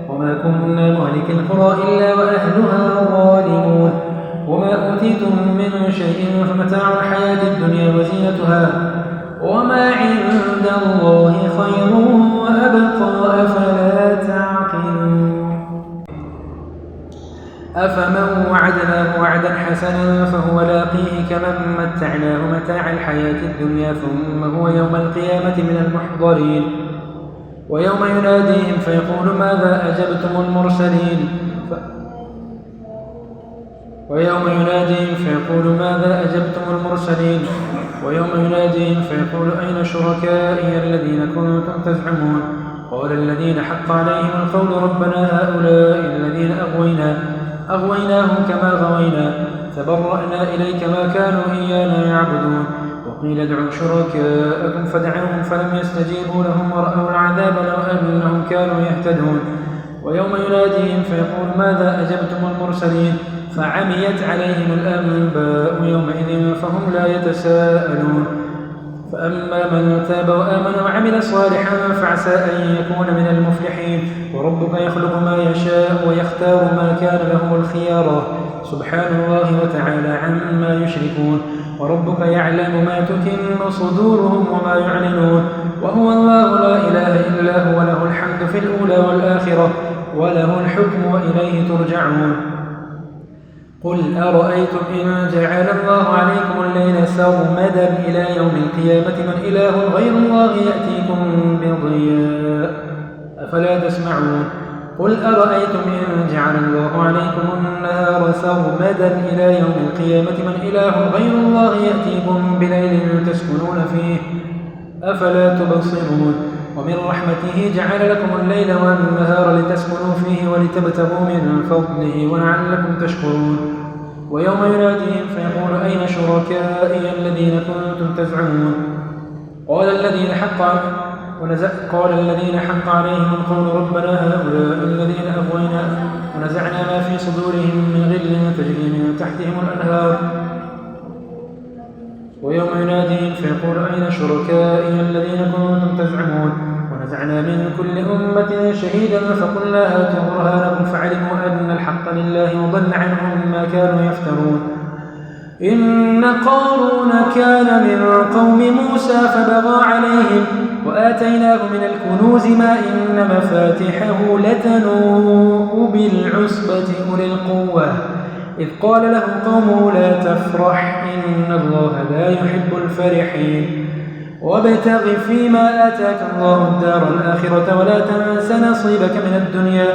وما كنا مهلك القرى إلا وأهلها ظالمون وما أوتيتم من شيء فمتاع الحياة الدنيا وزينتها وما عند الله خير وأبقى أفلا تعقلون أفمن وعدناه وعدا حسنا فهو لاقيه كمن متعناه متاع الحياة الدنيا ثم هو يوم القيامة من المحضرين ويوم يناديهم فيقول ماذا أجبتم المرسلين ويوم يناديهم فيقول أين شركائي الذين كنتم تزعمون قال الذين حق عليهم القول ربنا هؤلاء الذين أغويناهم كما غوينا تبرأنا إليك ما كانوا إيانا يعبدون وقيل ادعوا شركاءكم فدعوهم فلم يستجيبوا لهم ورأوا العذاب لو أنهم كانوا يهتدون ويوم يناديهم فيقول ماذا أجبتم المرسلين فعميت عليهم الأنباء يومئذ فهم لا يتساءلون فأما من تاب وآمن وعمل صالحا فعسى أن يكون من المفلحين وربك يخلق ما يشاء ويختار ما كان له الخيار سبحان الله وتعالى عما يشركون وربك يعلم ما تكن صدورهم وما يعلنون وهو الله لا إله إلا هو له الحمد في الأولى والآخرة وله الحكم وإليه ترجعون قل أرأيتم إن جعل الله عليكم الليل سرمدا إلى يوم القيامة من إله غير الله يأتيكم بضياء أفلا تسمعون قل أرأيتم إن جعل الله عليكم النهار سرمدا إلى يوم القيامة من إله غير الله يأتيكم بليل تسكنون فيه أفلا تبصرون ومن رحمته جعل لكم الليل والنهار لتسكنوا فيه ولتبتغوا من فضله ولعلكم تشكرون ويوم يناديهم فيقول أين شركائي الذين كنتم تزعمون قال الذين حق عليهم القول ربنا هؤلاء الذين أغوينا ونزعنا ما في صدورهم من غل تجري من تحتهم الأنهار ويوم يناديهم فيقول أين شركائي الذين كنتم تزعمون ونزعنا من كل أمة شهيدا فقلنا هاتوا برهانكم فعلموا أن الحق لله وضل عنهم ما كانوا يفترون إن قارون كان من قوم موسى فبغى عليهم وآتيناه من الكنوز ما إن مفاتحه لتنوء بالعصبة أولي القوة إذ قال له قومه لا تفرح إن الله لا يحب الفرحين وابتغ فيما آتاك الله الدار الآخرة ولا تنس نصيبك من الدنيا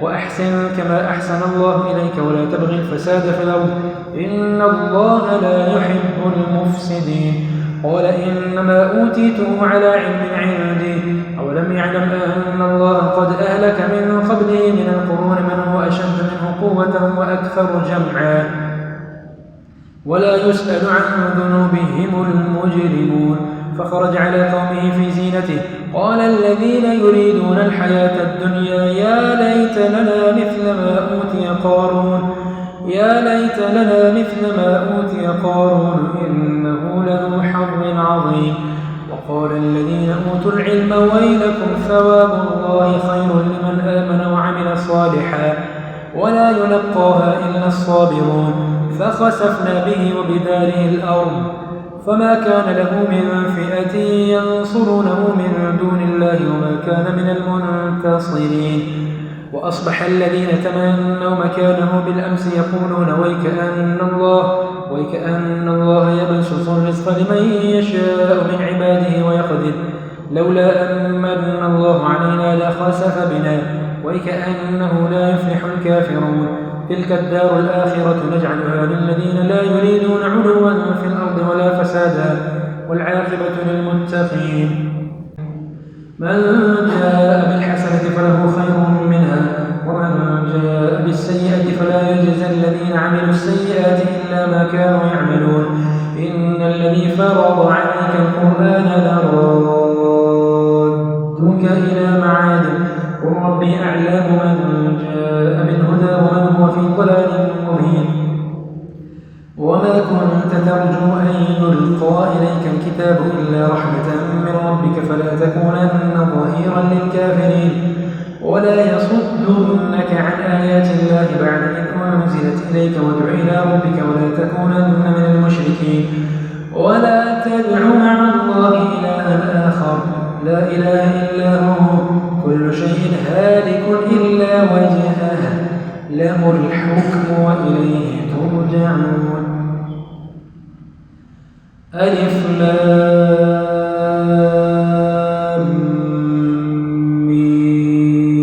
وأحسن كما أحسن الله إليك ولا تبغي الفساد في الأرض إن الله لا يحب المفسدين قال إنما أوتيته على علم عندي أولم يعلم أن الله قد أهلك من قبله من القرون من هو أشد منه قوة وأكثر جمعا ولا يسأل عن ذنوبهم المجرمون فخرج على قومه في زينته قال الذين يريدون الحياة الدنيا يا ليت لنا مثل ما أوتي قارون إنه لذو حظ عظيم وقال الذين أوتوا العلم ويلكم ثواب الله خير لمن آمن وعمل صالحا ولا يلقاها إلا الصابرون فخسفنا به وبداره الأرض فما كان له من فئة ينصرونه من دون الله وما كان من المنتصرين وأصبح الذين تمنوا مكانه بالأمس يقولون ويكأن الله يبسط الرزق لمن يشاء من عباده ويقدر لولا أن من الله علينا لخسف بنا ويكأنه لا يفلح الكافرون تلك الدار الآخرة نجعلها للذين لا يريدون علوا في الأرض ولا فسادا والعاقبة للمتقين من جاء بالحسنة فرض عليك القرآن لردك إلى معاد قل ربي أعلم من جاء بالهدى ومن هو في ضلال مبين وما كنت ترجو أن يلقى إليك الكتاب إلا رحمة من ربك فلا تكونن ظهيرا للكافرين ولا يصدنك عن آيات الله بعد إذ أنزلت إليك وادع إلى ربك ولا تكونن من المشركين ولا تدع مع الله إلها آخر لا إله إلا هو كل شيء هالك إلا وجهه له الحكم وإليه ترجعون ألف لام ميم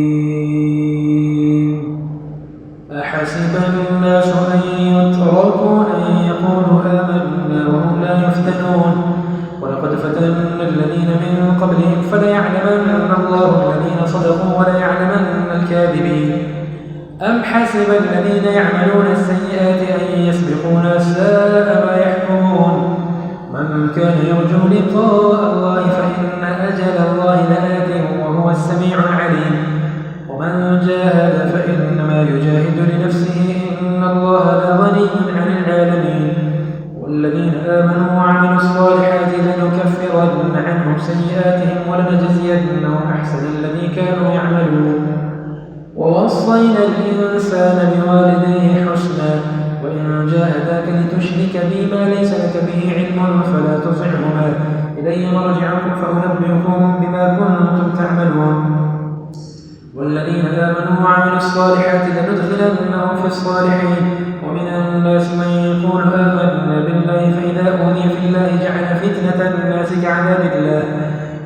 أحسب الناس أن يتركوا أن يقولوا آمنا وهم لا يفتنون ولقد فتنا الذين من قبلهم فليعلمن الله الذين صدقوا وليعلمن الكاذبين أم حسب الذين يعملون السيئات أن يسبقونا ساء ما يحكمون من كان يرجو لقاء الله فإن أجل الله لآت وهو السميع العليم ومن جاهد فإنما يجاهد لنفسه إن الله لغني عن العالمين والذين آمنوا وعملوا الصالحات لنكفرن عنهم سيئاتهم ولنجزينهم أحسن الذي كانوا يعملون ووصينا الإنسان بوالديه حسنا وإن جاهداك لتشرك بي ما ليس لك به علم فلا تطعهما إلي مرجعكم فأنبئكم بما كنتم تعملون والذين آمنوا وعملوا الصالحات لندخلنهم في الصالحين ومن الناس من يقول آمنا بالله فإذا أوذي في الله جعل فتنة الناس كعذاب الله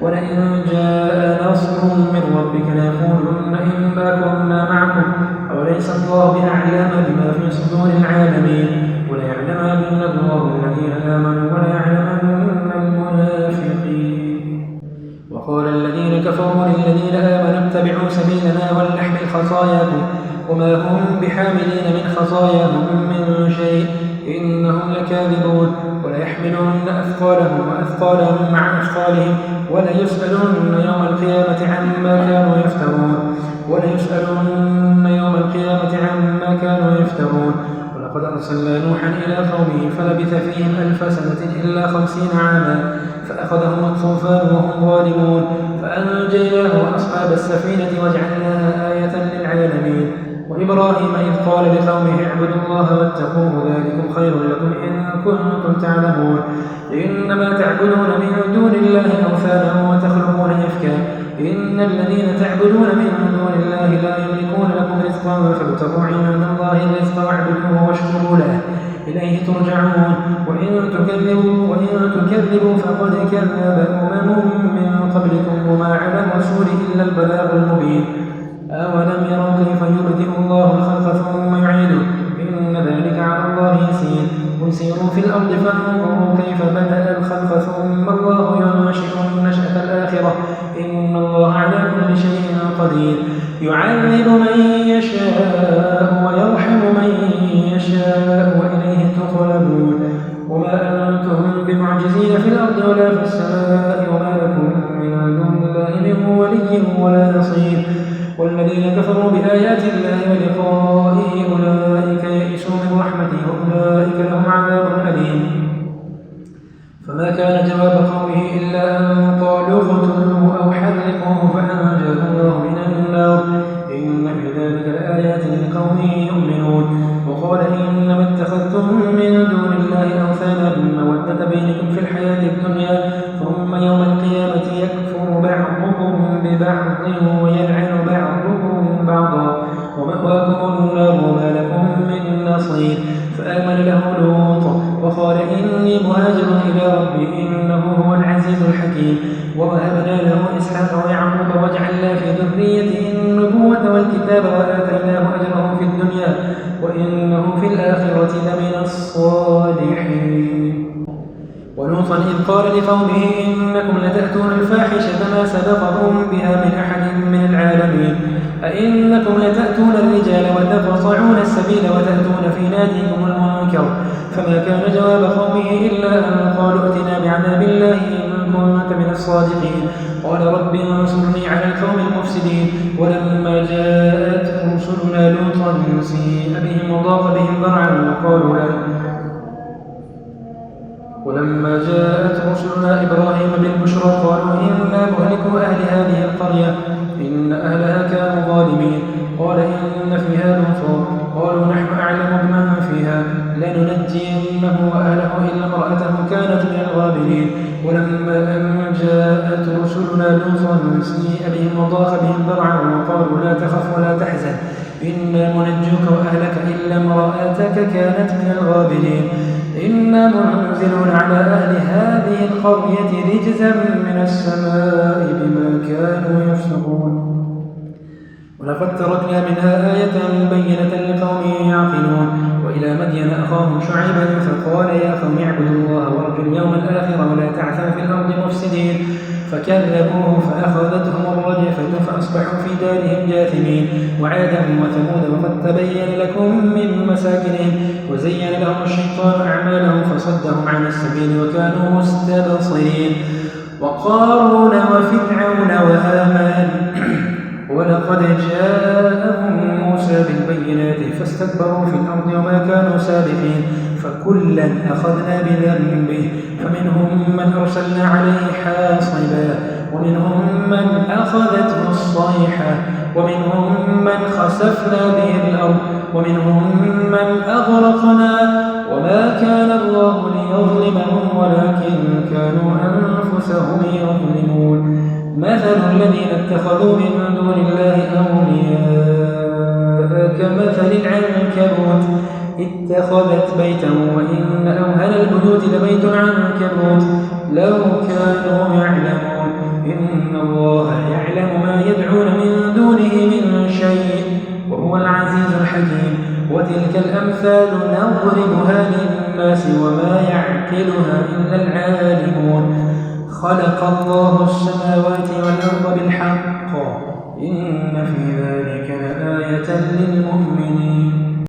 ولئن جاء نصر من ربك ليقولن إنا كنا معكم أوليس الله بأعلم بما في صدور العالمين وليعلمن الله الذين آمنوا وليعلمن المنافقين وقال الذين كفروا للذين آمنوا اتبعوا سبيلنا ولنحمل خطاياكم وما هم بحاملين من خطاياهم من شيء إنهم لكاذبون وليحملن أثقالهم وأثقالهم مع أثقالهم وليسألن يوم القيامة عما كانوا يفترون ولقد أرسلنا نوحا إلى قومه فلبث فيهم 1000 سنة إلا 50 عاما فأخذهم الطوفان وهم ظالمون فأنجيناه وأصحاب السفينة وجعلناها آية للعالمين وإبراهيم إذ قال لقومه اعبدوا الله واتقوه ذلكم خير لكم إن كنتم تعلمون إنما تعبدون من دون الله أوثانا وتخلقون إفكا إن الذين تعبدون من دون الله لا يملكون لكم رزقا فابتغوا عند الله الرزق واعبدوه واشكروا له إليه ترجعون وإن تكذبوا فقد كذب من قبلكم وما على الرسول إلا البلاغ المبين أولم يروا كيف يبدئ الله الخلق ثم يعيده إن ذلك على الله يسير قل سيروا في الأرض فانظروا كيف بدأ الخلق ثم الله ينشئ النشأة الآخرة إن الله على كل شيء قدير يعذب من يشاء ويرحم من يشاء وإليه تقلبون وما أنتم بمعجزين في الأرض ولا في السماء وما لكم من دون الله من ولي ولا نصير والذين كفروا بآيات الله ولقائه أولئك يئسوا من رحمته وأولئك لهم عذاب أليم فما كان جواب قومه إلا أن قالوا اقتلوه أو حرقوه فأنجاه الله من النار إن في ذلك لآيات لقوم يؤمنون وقال إنما اتخذتم من دون الله أوثانا مودة بينكم في الحياة الدنيا ثم يوم القيامة يكفر بعضكم ببعض ويلعن بعضكم بعضا ومأواكم النار وما لكم من نصير فآمن له لوط وقال إني مهاجر إلى ربي إنه هو العزيز الحكيم ووهبنا له إسحاق ويعقوب وجعلنا في ذريته النبوة والكتاب وآتيناه أجره في الدنيا وإنه في الآخرة لمن الصالحين ولوطا إذ قال لقومه إنكم لتأتون الفاحشة ما سبقكم بها من أحد من العالمين أئنكم لتأتون الرجال وتقطعون السبيل وتأتون في ناديكم المنكر فما كان جواب قومه إلا أن قالوا ائتنا بعذاب الله إن كنت من الصادقين قال رب انصرني على القوم المفسدين ولما جاءت رسلنا لوطا سيء بهم وضاق بهم ذرعا ولما جاءت رسلنا إبراهيم بالبشرى قالوا إنا مهلكوا أهل هذه القرية إن أهلها كانوا ظالمين قال إن فيها لوطا قالوا نحن أعلم بمن فيها لننجينه وأهله إلا امرأته كانت من الغابرين ولما أن جاءت رسلنا لوطا سيء بهم وضاق بهم ذرعا وقالوا لا تخف ولا تحزن إنا منجوك وأهلك إلا امرأتك كانت من الغابرين إنا منزلون على أهل هذه القرية رجزا من السماء بما كانوا يفسقون ولقد تركنا منها آية بينة لقوم يعقلون وإلى مدين أخاهم شعيبا فقال يا قوم اعبدوا الله وارجوا اليوم الآخر ولا تعثوا في الأرض مفسدين فكذبوه فأخذتهم الرجفة فأصبحوا في دارهم جاثمين وعادا وثمود وقد تبين لكم من مساكنهم وزين لهم الشيطان أعمالهم فصدهم عن السبيل وكانوا مستبصرين وقارون وفرعون وهامان ولقد جاءهم موسى بالبينات فاستكبروا في الأرض وما كانوا سابقين فكلا أخذنا بذنبه فمنهم من أرسلنا عليه حاصبا ومنهم من أخذته الصيحة ومنهم من خسفنا به الأرض ومنهم من أغرقنا وما كان الله ليظلمهم ولكن كانوا أنفسهم يظلمون مثل الذين اتخذوا من دون الله أولياء كمثل العنكبوت اتخذت بيتا وإن أوهن البيوت لبيت العنكبوت لو كانوا يعلمون إن الله يعلم ما يدعون من دونه من شيء وهو العزيز الحكيم وتلك الأمثال نضربها للناس وما يعقلها إلا العالمون خلق الله السماوات والأرض بالحق إن في ذلك لآية للمؤمنين